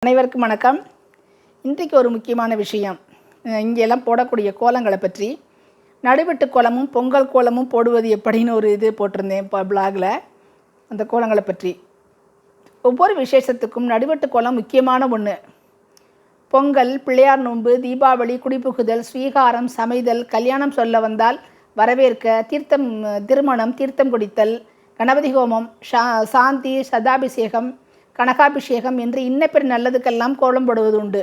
அனைவருக்கும் வணக்கம். இன்றைக்கு ஒரு முக்கியமான விஷயம். இங்கெல்லாம் போடக்கூடிய கோலங்களை பற்றி, நடுவெட்டு கோலமும் பொங்கல் கோலமும் போடுவது எப்படின்னு ஒரு இது போட்டிருந்தேன் இப்போ பிளாகில். அந்த கோலங்களை பற்றி ஒவ்வொரு விசேஷத்துக்கும் நடுவெட்டு கோலம் முக்கியமான ஒன்று. பொங்கல், பிள்ளையார் நோன்பு, தீபாவளி, குடிபுகுதல், ஸ்வீகாரம், சமைதல், கல்யாணம் சொல்ல வந்தால் வரவேற்க, தீர்த்தம், திருமணம், தீர்த்தம் குடித்தல், கணபதி ஹோமம், சாந்தி, சதாபிஷேகம், கனகாபிஷேகம் என்று இன்ன நல்லதுக்கெல்லாம் கோலம் போடுவது உண்டு.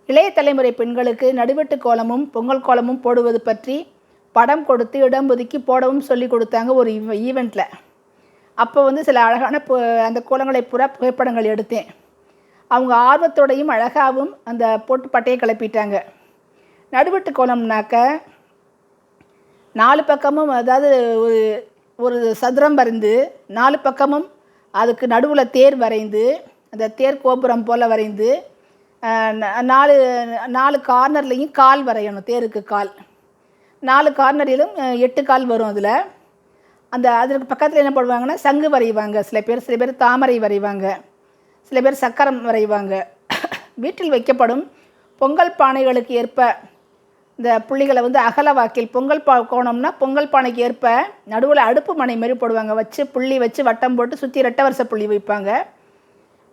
இளைய தலைமுறை பெண்களுக்கு நடுவெட்டு கோலமும் பொங்கல் கோலமும் போடுவது பற்றி படம் கொடுத்து இடம் ஒதுக்கி போடவும் சொல்லி கொடுத்தாங்க ஒரு ஈவெண்ட்டில். அப்போ சில அழகான அந்த கோலங்களை பூரா புகைப்படங்கள் எடுத்தேன். அவங்க ஆர்வத்தோடையும் அழகாகவும் அந்த போட்டு பட்டையை கிளப்பிட்டாங்க. நடுவெட்டு கோலம்னாக்க 4 பக்கமும், அதாவது ஒரு சதுரம் வரைந்து 4 பக்கமும் அதுக்கு நடுவில் தேர் வரைந்து, அந்த தேர் கோபுரம் போல் வரைந்து, 4 கார்னர்லேயும் கால் வரையணும். தேருக்கு கால் 4 கார்னரிலும் 8 கால் வரும். அதில் அதற்கு பக்கத்தில் என்ன போடுவாங்கன்னா சங்கு வரைவாங்க. சில பேர் தாமரை வரைவாங்க, சில பேர் சக்கரம் வரைவாங்க. வீட்டில் வைக்கப்படும் பொங்கல் பானைகளுக்கு ஏற்ப இந்த புள்ளிகளை அகல வாக்கில் பொங்கல் கோணம்னா பொங்கல் பானைக்கு ஏற்ப நடுவில் அடுப்பு மனை மாரி போடுவாங்க. வச்சு புள்ளி வச்சு வட்டம் போட்டு சுற்றி ரெட்டை வருஷ புள்ளி வைப்பாங்க.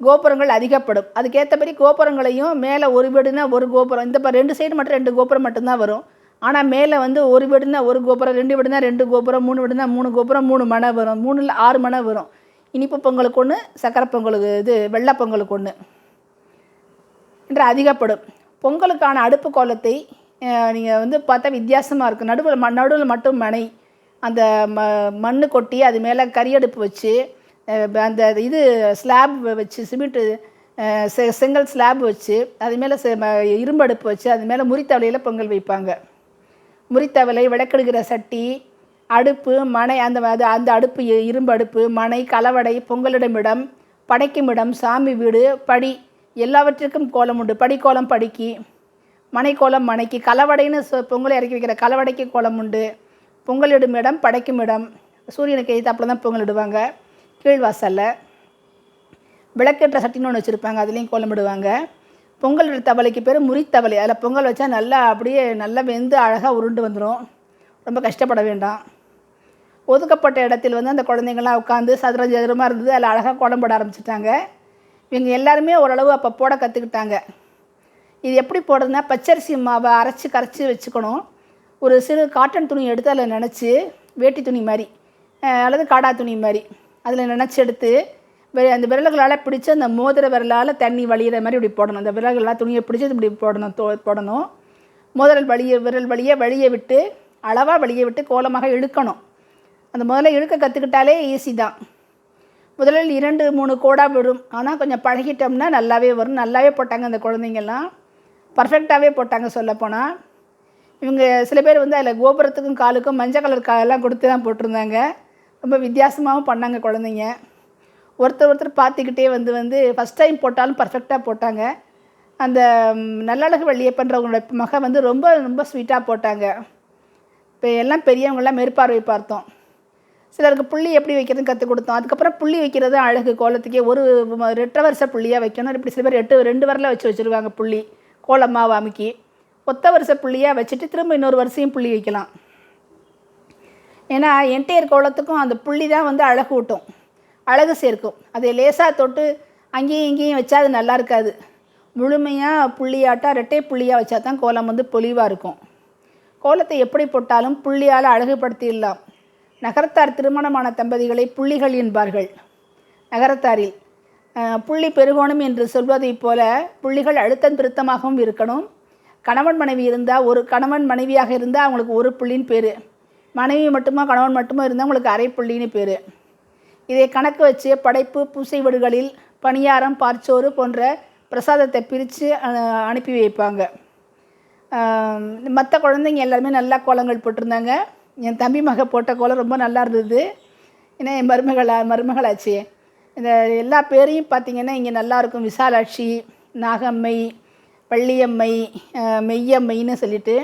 கோபுரங்கள் அதிகப்படும். அதுக்கேற்றபடி கோபுரங்களையும் மேலே ஒரு வீடுனா ஒரு கோபுரம், இந்த 2 சைடு மட்டும் 2 கோபுரம் மட்டும்தான் வரும். ஆனால் மேலே ஒரு வீடுனா ஒரு கோபுரம், 2 வீடுனா 2 கோபுரம், 3 வீடுனா 3 கோபுரம், 3 மனை வரும். 3ல் 6 மனை வரும். இனிப்பு பொங்கலுக்கு ஒன்று, சக்கரை பொங்கலுக்கு வெள்ளை பொங்கலுக்கு ஒன்று என்று அதிகப்படும். பொங்கலுக்கான அடுப்பு கோலத்தை நீங்கள் பார்த்தா வித்தியாசமாக இருக்கும். நடுவில் மட்டும் மனை, அந்த மண் கொட்டி அது மேலே கரியடுப்பு வச்சு, அந்த ஸ்லாப் வச்சு, சிமெண்ட்டு செங்கல் ஸ்லாப் வச்சு, அது மேலே இரும்பு அடுப்பு வச்சு, அது மேலே முறித்தவலையில் பொங்கல் வைப்பாங்க. முறித்தவலை, விளக்கெடுக்கிற சட்டி, அடுப்பு, மனை, அந்த அடுப்பு, இரும்பு அடுப்பு, மனை, கலவடை, பொங்கலிடும் இடம், படைக்கும் இடம், சாமி வீடு, படி, எல்லாவற்றிற்கும் கோலம் உண்டு. படிக்கோலம் படிக்கு, மனைக்கோலம் மனைக்கு, கலவடைன்னு பொங்கலை இறக்கி வைக்கிற கலவடைக்கு கோலம் உண்டு. பொங்கலிடும் இடம், படைக்கும் இடம், சூரியனுக்கு எதிர்த்தாப்புல தான் பொங்கல் இடுவாங்க. கீழ்வாசலில் விளக்கேற்ற சட்டின்னு ஒன்று வச்சுருப்பாங்க, அதுலேயும் கோலம் இடுவாங்க. பொங்கல் தவளைக்கு பேர் முறித்தவளை. அதில் பொங்கல் வச்சா நல்லா அப்படியே நல்லா வெந்து அழகாக உருண்டு வந்துடும். ரொம்ப கஷ்டப்பட வேண்டாம். ஒதுக்கப்பட்ட இடத்தில் அந்த குழந்தைங்கள்லாம் உட்காந்து சதுரமாக இருந்தது. அதில் அழகாக கோலம் போட ஆரம்பிச்சிட்டாங்க. இவங்க எல்லாருமே ஓரளவு அப்போ போட கற்றுக்கிட்டாங்க. இது எப்படி போடுறதுனா, பச்சரிசி மாவை கரைச்சி வச்சுக்கணும். ஒரு சிறு காட்டன் துணி எடுத்து அதில் நினச்சி, வேட்டி துணி மாதிரி அல்லது காடா துணி மாதிரி அதில் நினச்சி எடுத்து அந்த விரல்களால் பிடிச்சி, அந்த மோதிர விரலால் தண்ணி வழியிற மாதிரி இப்படி போடணும். அந்த விரல்களால் துணியை பிடிச்சி இப்படி போடணும். விரல் வழியை விட்டு, அளவாக வழியை விட்டு கோலமாக இழுக்கணும். அந்த முதல்ல இழுக்க கற்றுக்கிட்டாலே ஈஸி தான். முதலில் 2-3 கோடாக விடும். ஆனால் கொஞ்சம் பழகிட்டோம்னா நல்லாவே வரும். நல்லாவே போட்டாங்க அந்த குழந்தைங்கள்லாம், பர்ஃபெக்டாகவே போட்டாங்க. சொல்லப்போனால் இவங்க சில பேர் அதில் கோபுரத்துக்கும் காலுக்கும் மஞ்சள் கலர் காலெல்லாம் கொடுத்து தான் போட்டிருந்தாங்க. ரொம்ப வித்தியாசமாகவும் பண்ணாங்க குழந்தைங்க. ஒருத்தர் பார்த்துக்கிட்டே ஃபஸ்ட் டைம் போட்டாலும் பர்ஃபெக்டாக போட்டாங்க. அந்த நல்லழகு வள்ளியப்பன்றவங்களோட மக ரொம்ப ரொம்ப ஸ்வீட்டாக போட்டாங்க. இப்போ எல்லாம் பெரியவங்களாம் மேற்பார்வை பார்த்தோம். சிலருக்கு புள்ளி எப்படி வைக்கிறதுன்னு கற்றுக் கொடுத்தோம். அதுக்கப்புறம் புள்ளி வைக்கிறது அழகு கோலத்துக்கே. ஒரு ரெட்டை வருஷ புள்ளியாக வைக்கணும். இப்படி சில பேர் 2 வரல வச்சுருவாங்க புள்ளி. கோலமாக அமுக்கி ஒத்த வருஷ புள்ளியாக வச்சுட்டு திரும்ப இன்னொரு வருஷையும் புள்ளி வைக்கலாம். ஏன்னா என்டையர் கோலத்துக்கும் அந்த புள்ளி தான் அழகு ஊட்டும், அழகு சேர்க்கும். அதை லேசாக தொட்டு அங்கேயும் இங்கேயும் வச்சா அது நல்லா இருக்காது. முழுமையாக புள்ளியாட்டாக ரெட்டை புள்ளியாக வச்சா தான் கோலம் பொலிவாக இருக்கும். கோலத்தை எப்படி போட்டாலும் புள்ளியால் அழகுபடுத்திடலாம். நகரத்தார் திருமணமான தம்பதிகளை புள்ளிகள் என்பார்கள். நகரத்தாரில் புள்ளி பெருகோணம் என்று சொல்வதைப் போல புள்ளிகள் அழுத்தம் திருத்தமாகவும் இருக்கணும். கணவன் மனைவி இருந்தால், ஒரு கணவன் மனைவியாக இருந்தால் அவங்களுக்கு ஒரு புள்ளின்னு பேர். மனைவி மட்டுமா கணவன் மட்டுமா இருந்தால் அவங்களுக்கு அரை புள்ளின்னு பேர். இதை கணக்கு வச்சு படைப்பு, பூசை வீடுகளில் பணியாரம், பார்ச்சோறு போன்ற பிரசாதத்தை பிரித்து அனுப்பி வைப்பாங்க. மற்ற குழந்தைங்க எல்லாருமே நல்லா கோலங்கள் போட்டிருந்தாங்க. என் தம்பி மக போட்ட கோலம் ரொம்ப நல்லா இருந்தது. ஏன்னா என் மருமகளாச்சு. இந்த எல்லா பேரையும் பார்த்திங்கன்னா இங்கே நல்லாயிருக்கும். விசாலாட்சி, நாகம்மை, வள்ளியம்மை, மெய்யம்மைன்னு சொல்லிட்டு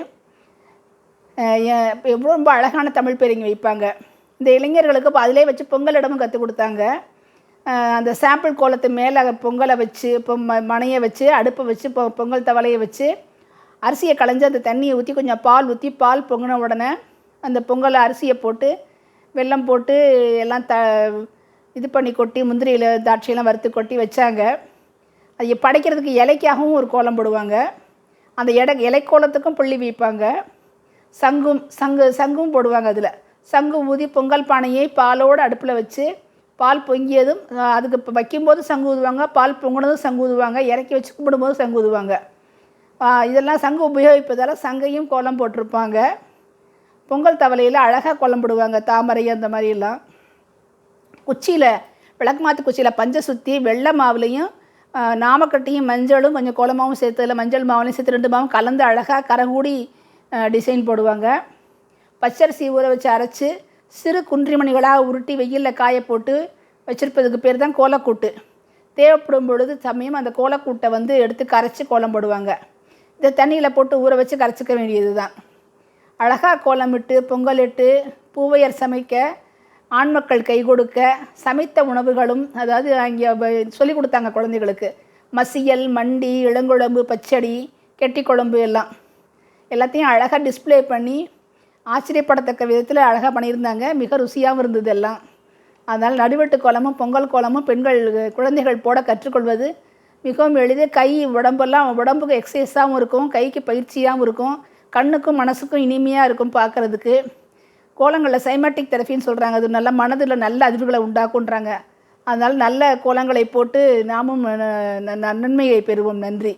எவ்வளோ ரொம்ப அழகான தமிழ் பேர் இங்கே வைப்பாங்க. இந்த இளைஞர்களுக்கு இப்போ அதிலே வச்சு பொங்கல் இடமும் கற்றுக் கொடுத்தாங்க. அந்த சாம்பிள் கோலத்து மேலே பொங்கலை வச்சு மணையை வச்சு அடுப்பை வச்சு பொங்கல் தவளையை வச்சு அரிசியை களைஞ்சி அந்த தண்ணியை ஊற்றி கொஞ்சம் பால் ஊற்றி பால் பொங்கின உடனே அந்த பொங்கலை அரிசியை போட்டு வெல்லம் போட்டு எல்லாம் இது பண்ணி கொட்டி முந்திரியில் திராட்சையெல்லாம் வறுத்து கொட்டி வச்சாங்க. அது படைக்கிறதுக்கு இலைக்காகவும் ஒரு கோலம் போடுவாங்க. அந்த இலைக்கோலத்துக்கும் புள்ளி வைப்பாங்க. சங்கும் போடுவாங்க. அதில் சங்கு ஊதி பொங்கல் பானையை பாலோடு அடுப்பில் வச்சு பால் பொங்கியதும் அதுக்கு வைக்கும்போது சங்கு ஊதுவாங்க, பால் பொங்கினதும் சங்கு ஊதுவாங்க, இறக்கி வச்சு கும்பிடும்போது சங்கு ஊதுவாங்க. இதெல்லாம் சங்கு உபயோகிப்பதால் சங்கையும் கோலம் போட்டிருப்பாங்க. பொங்கல் தவளையில் அழகாக கோலம் போடுவாங்க, தாமரை அந்த மாதிரிலாம். குச்சியில் விளக்கு மாற்று குச்சியில் பஞ்சை சுற்றி வெள்ளை மாவுலையும் நாமக்கட்டையும் மஞ்சளும் கொஞ்சம் கோலமாகவும் சேர்த்து அதில் மஞ்சள் மாவுலையும் சேர்த்து 2 மாவும் கலந்து அழகாக கரங்கூடி டிசைன் போடுவாங்க. பச்சரிசி ஊற வச்சு அரைச்சி சிறு குன்றிமணிகளாக உருட்டி வெயிலில் காய போட்டு வச்சுருப்பதுக்கு பேர் தான் கோலக்கூட்டு. தேவைப்படும் பொழுது சமயம் அந்த கோலக்கூட்டை எடுத்து கரைச்சி கோலம் போடுவாங்க. இந்த தண்ணியில் போட்டு ஊற வச்சு கரைச்சிக்க வேண்டியது தான். அழகாக கோலமிட்டு பொங்கலிட்டு பூவையர் சமைக்க, ஆண் மக்கள் கை கொடுக்க, சமைத்த உணவுகளும் அதாவது அங்கே சொல்லி கொடுத்தாங்க குழந்தைகளுக்கு. மசியல், மண்டி, இளங்குழம்பு, பச்சடி, கெட்டி குழம்பு எல்லாத்தையும் அழகாக டிஸ்பிளே பண்ணி ஆச்சரியப்படத்தக்க விதத்தில் அழகாக பண்ணியிருந்தாங்க. மிக ருசியாகவும் இருந்தது எல்லாம். அதனால் நடுவெட்டு கோலமும் பொங்கல் கோலமும் குழந்தைகள் போட கற்றுக்கொள்வது மிகவும் எளிது. கை உடம்புக்கு எக்ஸசைஸாகவும் இருக்கும், கைக்கு பயிற்சியாகவும் இருக்கும், கண்ணுக்கும் மனசுக்கும் இனிமையாக இருக்கும் பார்க்குறதுக்கு. கோலங்களில் சைமேட்டிக் தெரபின்னு சொல்கிறாங்க. அது நல்ல மனதில் நல்ல அதிர்வுகளை உண்டாக்குன்றாங்க. அதனால் நல்ல கோலங்களை போட்டு நாமும் நன்மையை பெறுவோம். நன்றி.